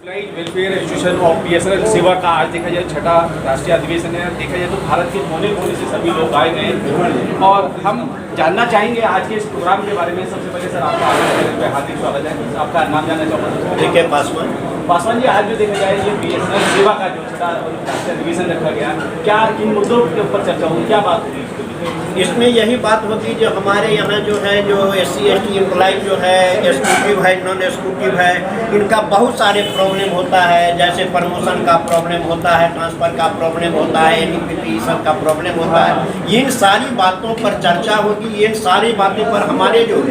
Employees welfare association of BSNL सेवा का आज देखा जाए छठा राष्ट्रीय अधिवेशन है। देखा जाए तो भारत के कोने कोने से सभी लोग आए हैं और हम जानना चाहेंगे आज के इस प्रोग्राम के बारे में। सबसे पहले सर आपका हार्दिक स्वागत है। आपका नाम जानना चाहूँगा। ठीक है, पासवान जी, आज जो देखा जाए ये बीएसएनएल सेवा का जो छठा राष्ट्रीय अधिवेशन रखा गया, क्या किन मुद्दों के ऊपर चर्चा होगी, क्या बात होगी? इसमें यही बात होती जो हमारे यहाँ जो है जो SC ST एम्प्लॉय जो है एग्जीक्यूटिव है, नॉन एग्जीक्यूटिव है, इनका बहुत सारे प्रॉब्लम होता है। जैसे प्रमोशन का प्रॉब्लम होता है, ट्रांसफ़र का प्रॉब्लम होता है, NEPT सब का प्रॉब्लम होता है। इन सारी बातों पर चर्चा होगी। इन सारी बातों पर हमारे जो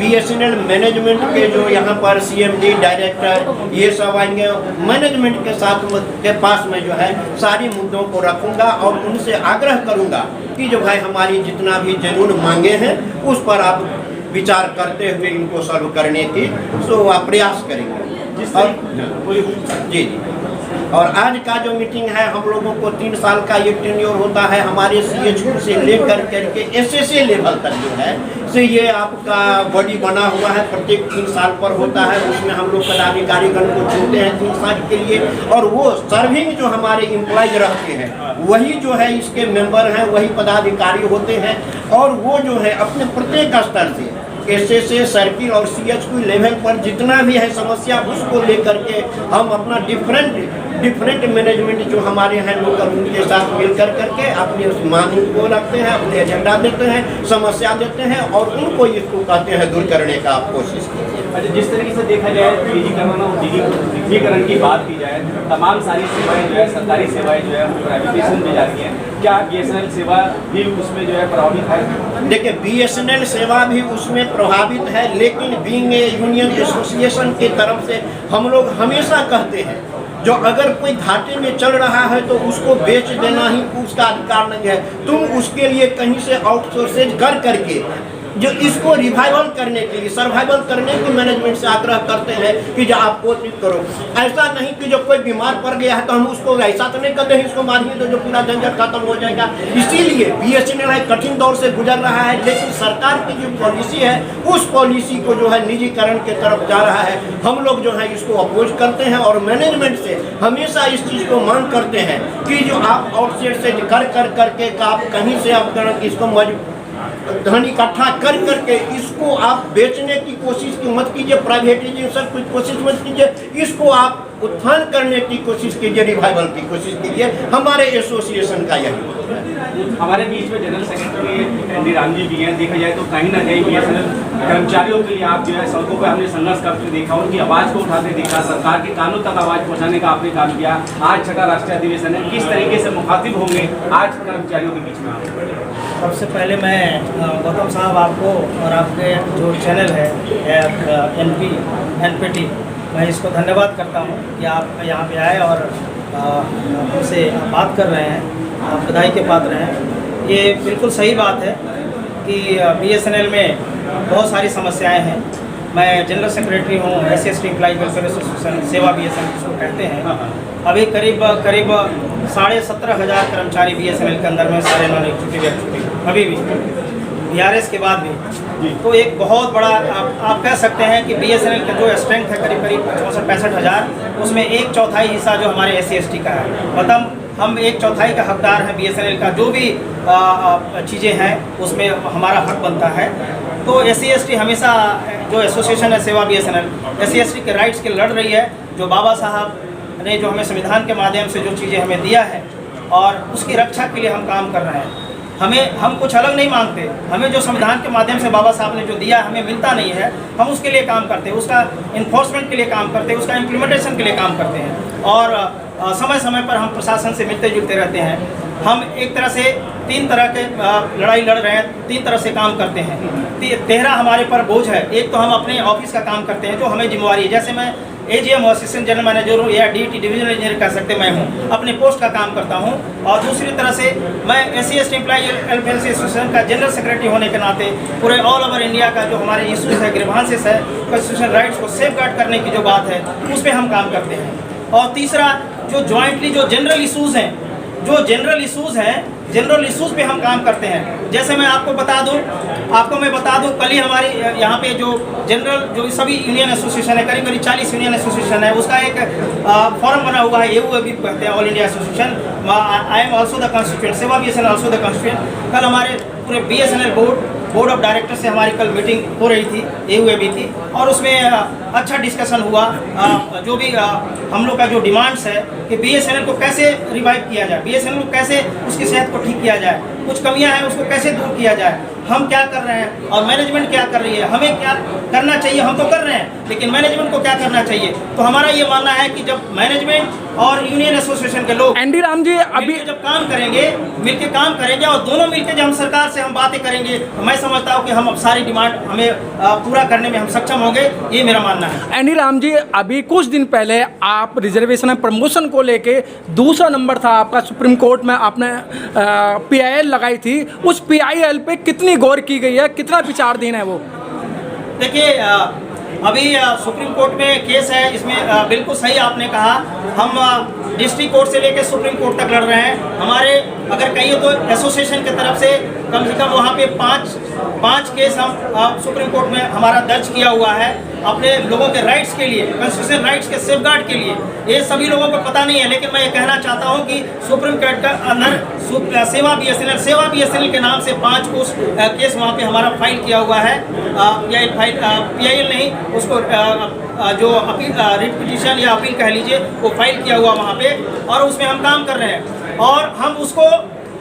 BSNL मैनेजमेंट के जो यहाँ पर CMD डायरेक्टर ये सब आएंगे। मैनेजमेंट के साथ के पास में जो है सारी मुद्दों को रखूँगा और उनसे आग्रह करूँगा कि जो भाई हमारी जितना भी जरूर मांगे हैं उस पर आप विचार करते हुए इनको सॉल्व करने की आप प्रयास करेंगे। और जी और आज का जो मीटिंग है, हम लोगों को 3 साल का ये टेन्योर होता है हमारे CHQ से लेकर करके SSA लेवल तक जो है से ये आपका बॉडी बना हुआ है। प्रत्येक 3 साल पर होता है। उसमें हम लोग पदाधिकारीगण को चुनते हैं 3 साल के लिए और वो सर्विंग जो हमारे एम्प्लॉयज रहते हैं वही जो है इसके मेंबर हैं, वही पदाधिकारी होते हैं। और वो जो है अपने प्रत्येक स्तर से SSA सर्किल और CHQ लेवल पर जितना भी है समस्या उसको लेकर के हम अपना डिफरेंट मैनेजमेंट जो हमारे हैं लोग उनके साथ मिल करके अपने उस मांग को रखते हैं, अपने एजेंडा देते हैं, समस्या देते हैं और उनको इसको कहते हैं दूर करने का आप कोशिश कीजिए। अच्छा, जिस तरीके से देखा जाए डिजिटलीकरण और डिजिटलीकरण की बात की जाए, तमाम सारी सेवाएं जो है सरकारी सेवाएं जो है वो प्राइवेटाइजेशन में जाती हैं। क्या BSNL सेवा भी उसमें जो है प्रभावित है? देखिए, BSNL सेवा भी उसमें प्रभावित है, लेकिन बीइंग ए यूनियन एसोसिएशन की तरफ से हम लोग हमेशा कहते हैं जो अगर कोई घाटे में चल रहा है तो उसको बेच देना ही उसका अधिकार नहीं है। तुम उसके लिए कहीं से आउटसोर्सेज कर करके जो इसको रिवाइवल करने के लिए, सर्वाइवल करने की मैनेजमेंट से आग्रह करते हैं कि जो आप कोशिश करो। ऐसा नहीं कि जो कोई बीमार पड़ गया है तो हम उसको ऐसा तो नहीं करते हैं इसको मारिए तो जो पूरा झंझट खत्म हो जाएगा। इसीलिए BSNL कठिन दौर से गुजर रहा है, लेकिन सरकार की जो पॉलिसी है उस पॉलिसी को जो है निजीकरण की तरफ जा रहा है। हम लोग जो है इसको अपोज करते हैं और मैनेजमेंट से हमेशा इस चीज़ को मांग करते हैं कि जो आप आउटसेट से करके आप कहीं से आप इसको धन इकट्ठा कर करके इसको आप बेचने की कोशिश की मत कीजिए, प्राइवेटाइजेशन की कोशिश मत कीजिए, इसको आप उत्थान करने की कोशिश कीजिए, रिवाइवल की कोशिश कीजिए। हमारे एसोसिएशन का यही। हमारे बीच में general secretary ND Ram ji भी हैं। देखा जाए तो कहीं ना कहीं BSNL कर्मचारियों के लिए आप जो है सड़कों पर हमने संघर्ष करते देखा, उनकी आवाज़ को उठाते देखा, सरकार के कानून तक आवाज़ पहुँचाने का आपने काम किया। आज छठा राष्ट्रीय अधिवेशन है, किस तरीके से मुखातिब होंगे आज कर्मचारियों के बीच में आप? सबसे पहले मैं गौतम साहब आपको और आपके जो चैनल है NPT मैं इसको धन्यवाद करता हूँ कि आप यहाँ पे आए और हमसे बात कर रहे हैं, आप बधाई के पात्र हैं। ये बिल्कुल सही बात है कि BSNL में बहुत सारी समस्याएं हैं। मैं जनरल सेक्रेटरी हूँ SC ST employee welfare association सेवा BSNL जिसको कहते हैं। अभी करीब 17,500 कर्मचारी BSNL के अंदर में सारे नॉन एग्जीक्यूटिव अभी भी BRS के बाद भी। तो एक बहुत बड़ा आप कह सकते हैं कि BSNL का जो स्ट्रेंथ है करीब 64-65 हज़ार, उसमें 1/4 हिस्सा जो हमारे SC ST का है। मतलब हम 1/4 का हकदार हैं। BSNL का जो भी चीज़ें हैं उसमें हमारा हक बनता है। तो SC ST हमेशा जो एसोसिएशन है सेवा BSNL SC ST के राइट्स के लड़ रही है। जो बाबा साहब ने जो हमें संविधान के माध्यम से जो चीज़ें हमें दिया है और उसकी रक्षा के लिए हम काम कर रहे हैं। हम कुछ अलग नहीं मांगते। हमें जो संविधान के माध्यम से बाबा साहब ने जो दिया हमें मिलता नहीं है, हम उसके लिए काम करते हैं, उसका इन्फोर्समेंट के लिए काम करते हैं, उसका इम्प्लीमेंटेशन के लिए काम करते हैं और समय समय पर हम प्रशासन से मिलते जुलते रहते हैं। हम एक तरह से 3 तरह के लड़ाई लड़ रहे हैं, 3 तरह से काम करते हैं। 13 हमारे पर बोझ है। एक तो हम अपने ऑफिस का काम करते हैं जो हमें जिम्मेवारी है, जैसे मैं AGM असिस्टेंट जनरल मैनेजर हूँ या DT डिविजनल इंजीनियर कह सकते मैं हूँ, अपने पोस्ट का काम करता हूँ। और दूसरी तरह से मैं SC ST employee welfare association का जनरल सेक्रेटरी होने के नाते पूरे ऑल ओवर इंडिया का जो हमारे इशूज़ है, ग्रीवांसेस है, कॉन्स्टिट्यूशनल राइट्स को सेफ गार्ड करने की जो बात है उस पर हम काम करते हैं। और तीसरा जो जॉइंटली जो जनरल इशूज़ हैं जनरल इश्यूज पे हम काम करते हैं। जैसे मैं आपको बता दूं कल ही हमारी यहाँ पे जो जनरल जो सभी यूनियन एसोसिएशन है, करीब 40 यूनियन एसोसिएशन है, उसका एक फॉरम बना हुआ है, AUAB कहते हैं, all India association. I am also the constituent, सेवा BSNL ऑल्सो द कॉन्स्टिट्यूएंट। कल हमारे पूरे BSNL बोर्ड ऑफ डायरेक्टर से हमारी कल मीटिंग हो रही थी, AUAB की, और उसमें अच्छा डिस्कशन हुआ। जो भी हम लोग का जो डिमांड्स है कि BSNL को कैसे रिवाइव किया जाए, BSNL को कैसे उसकी सेहत को ठीक किया जाए, कुछ कमियां हैं उसको कैसे दूर किया जाए, हम क्या कर रहे हैं और मैनेजमेंट क्या कर रही है, हमें क्या करना चाहिए, हम तो कर रहे हैं, लेकिन मैनेजमेंट को क्या करना चाहिए। तो हमारा ये मानना है कि जब मैनेजमेंट और यूनियन एसोसिएशन के लोग एनडी राम जी अभी जब काम करेंगे, मिलके काम करेंगे और दोनों मिलके जब हम सरकार से हम बातें करेंगे, तो मैं समझता हूँ कि हम अब सारी डिमांड हमें पूरा करने में हम सक्षम होंगे, ये मेरा मानना है। एनडी राम जी, अभी कुछ दिन पहले आप रिजर्वेशन प्रमोशन को लेके दूसरा नंबर था आपका सुप्रीम कोर्ट में, आपने PIL लगाई थी, उस PIL पे कितनी गौर की गई है, कितना विचाराधीन है वो? देखिए अभी सुप्रीम कोर्ट में केस है, इसमें बिल्कुल सही आपने कहा, हम डिस्ट्रिक्ट कोर्ट से लेकर सुप्रीम कोर्ट तक लड़ रहे हैं। हमारे अगर कहिए तो एसोसिएशन की तरफ से कम वहाँ पे पाँच केस हम सुप्रीम कोर्ट में हमारा दर्ज किया हुआ है अपने लोगों के राइट्स के लिए, कॉन्स्टिट्यूशनल राइट्स के सेफगार्ड के लिए। ये सभी लोगों को पता नहीं है, लेकिन मैं ये कहना चाहता हूँ कि सुप्रीम कोर्ट का अंदर सेवा BSNL के नाम से 5 केस वहाँ पे हमारा फाइल किया हुआ है। PIL नहीं, उसको जो अपील रिट पिटीशन या अपील कह लीजिए, वो फाइल किया हुआ वहाँ पे, और उसमें हम काम कर रहे हैं। और हम उसको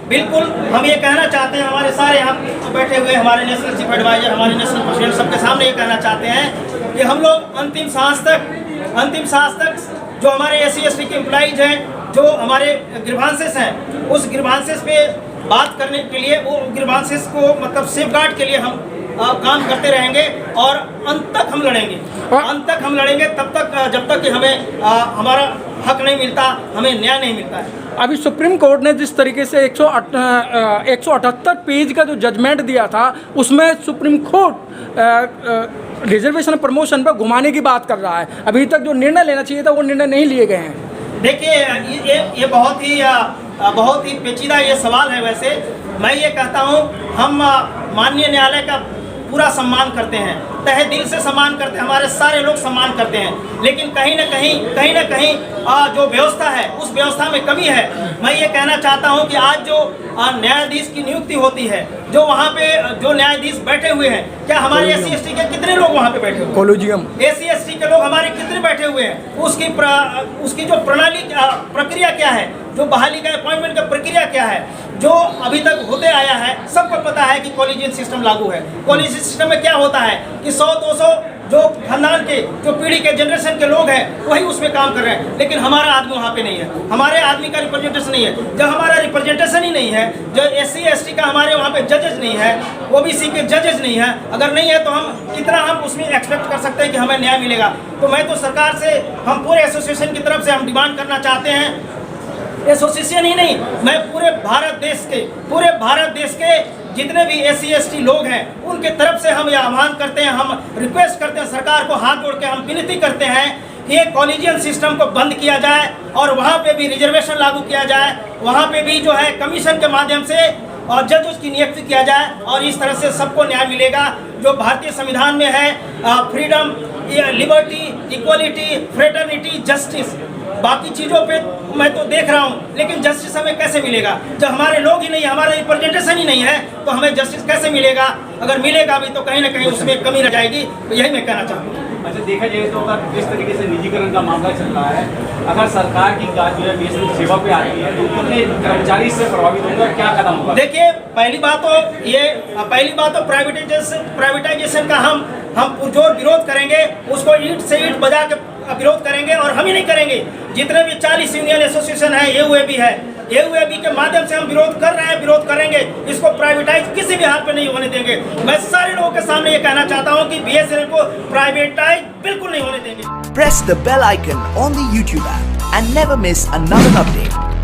बिल्कुल हम ये कहना चाहते हैं, हमारे सारे यहाँ बैठे हुए हमारे नेशनल चीफ एडवाइजर, हमारे नेशनल प्रेसिडेंट, सबके सामने ये कहना चाहते हैं कि हम लोग अंतिम सांस तक जो हमारे SC/ST के एम्प्लॉइज हैं, जो हमारे ग्रीवांसेस हैं, उस ग्रीवांसेस पे बात करने के लिए, वो ग्रीवांसेस को मतलब सेफगार्ड के लिए हम काम करते रहेंगे और अंत तक हम लड़ेंगे, तब तक जब तक कि हमें हमारा हक नहीं मिलता, हमें न्याय नहीं मिलता है। अभी सुप्रीम कोर्ट ने जिस तरीके से 178 पेज का जो जजमेंट दिया था, उसमें सुप्रीम कोर्ट रिजर्वेशन प्रमोशन पर घुमाने की बात कर रहा है। अभी तक जो निर्णय लेना चाहिए था वो निर्णय नहीं लिए गए हैं। देखिए ये बहुत ही पेचीदा ये सवाल है। वैसे मैं ये कहता हूँ, हम माननीय न्यायालय का पूरा सम्मान करते हैं, तहे दिल से सम्मान करते हैं, हमारे सारे लोग सम्मान करते हैं, लेकिन कहीं ना कहीं जो व्यवस्था है, उस व्यवस्था में कमी है। मैं ये कहना चाहता हूं कि आज जो न्यायाधीश की नियुक्ति होती है, जो वहाँ पे जो न्यायाधीश बैठे हुए हैं, क्या हमारे SC/ST के कितने लोग वहाँ पे बैठे हुए हैं? कोलोजियम SC/ST के लोग हमारे कितने बैठे हुए हैं? उसकी जो प्रक्रिया क्या है, जो बहाली का अपॉइंटमेंट का प्रक्रिया क्या है, जो अभी तक होते आया है, सबको पता है कि कॉलेजियन सिस्टम लागू है। कॉलेजियन सिस्टम में क्या होता है कि 100-200 जो खानदान के, जो पीढ़ी के, जनरेशन के लोग हैं, वही उसमें काम कर रहे हैं, लेकिन हमारा आदमी वहाँ पे नहीं है, हमारे आदमी का रिप्रेजेंटेशन नहीं है। जब हमारा रिप्रेजेंटेशन ही नहीं है, जो SC/ST का हमारे वहाँ पे जजेस नहीं है, OBC के जजेस नहीं है, अगर नहीं है तो हम उसमें एक्सपेक्ट कर सकते हैं कि हमें न्याय मिलेगा। तो मैं तो सरकार से, हम पूरे एसोसिएशन की तरफ से हम डिमांड करना चाहते हैं, एसोसिएशन ही नहीं, मैं पूरे भारत देश के जितने भी SC/ST लोग हैं, उनके तरफ से हम यह आह्वान करते हैं, हम रिक्वेस्ट करते हैं, सरकार को हाथ जोड़ के हम विनती करते हैं कि ये कॉलेजियन सिस्टम को बंद किया जाए और वहाँ पे भी रिजर्वेशन लागू किया जाए, वहाँ पे भी जो है कमीशन के माध्यम से और जज उसकी नियुक्ति किया जाए, और इस तरह से सबको न्याय मिलेगा। जो भारतीय संविधान में है, freedom, liberty, equality, fraternity, justice, बाकी चीज़ों पे मैं तो देख रहा हूँ, लेकिन जस्टिस हमें कैसे मिलेगा जब हमारे लोग ही नहीं, हमारा रिप्रेजेंटेशन ही नहीं है, तो हमें जस्टिस कैसे मिलेगा? अगर मिलेगा भी तो कहीं ना कहीं उसमें कमी रह जाएगी। तो यही मैं कहना चाहता हूँ। अच्छा, देखा जाए तो अगर जिस तरीके से निजीकरण का मामला चल रहा है, अगर सरकार की जो है BSNL सेवा पे आती है, तो कितने कर्मचारी इससे प्रभावित होंगे और क्या कदम होगा? देखिए, पहली बात तो प्राइवेटाइजेशन का हम पुरजोर विरोध करेंगे, उसको ईंट से ईंट बजा के विरोध करेंगे, और हम ही नहीं करेंगे, जितने भी 40 यूनियन एसोसिएशन है, AUAB है, AUAB के माध्यम से हम विरोध कर रहे हैं, विरोध करेंगे, इसको प्राइवेटाइज किसी भी हाल पे नहीं होने देंगे। मैं सारे लोगों के सामने ये कहना चाहता हूँ कि BSNL को प्राइवेटाइज बिल्कुल नहीं होने देंगे। Press the bell icon on the YouTube app and never miss another update.